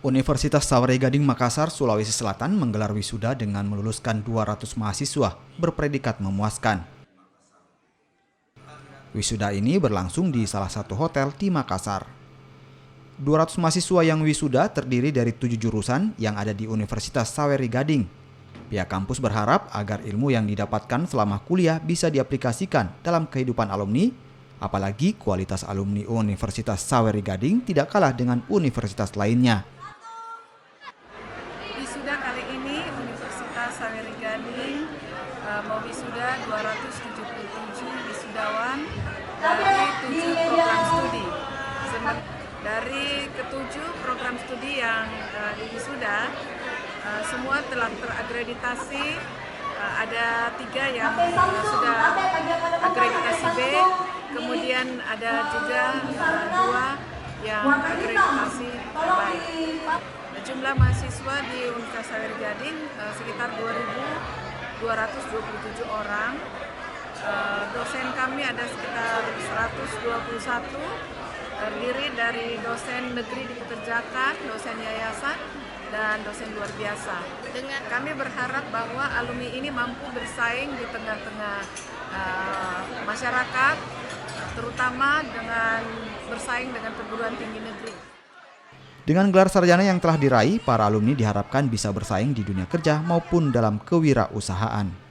Universitas Sawery Gading Makassar, Sulawesi Selatan menggelar wisuda dengan meluluskan 200 mahasiswa berpredikat memuaskan. Wisuda ini berlangsung di salah satu hotel di Makassar. 200 mahasiswa yang wisuda terdiri dari 7 jurusan yang ada di Universitas Sawery Gading. Pihak kampus berharap agar ilmu yang didapatkan selama kuliah bisa diaplikasikan dalam kehidupan alumni, apalagi kualitas alumni Universitas Sawery Gading tidak kalah dengan universitas lainnya. Wisuda kali ini Universitas Sawery Gading mewisuda 277 wisudawan dari 7 program studi. Dari ketujuh program studi yang diwisuda, semua telah terakreditasi. Ada 3 yang sudah akreditasi B, kemudian ada juga 2 yang akreditasi baik. Jumlah mahasiswa di Universitas Sawery Gading sekitar 2.227 orang. Dosen kami ada sekitar 121, terdiri dari dosen negeri dipekerjakan, dosen yayasan, dan dosen luar biasa. Kami berharap bahwa alumni ini mampu bersaing di tengah-tengah masyarakat, terutama dengan bersaing dengan perguruan tinggi negeri. Dengan gelar sarjana yang telah diraih, para alumni diharapkan bisa bersaing di dunia kerja maupun dalam kewirausahaan.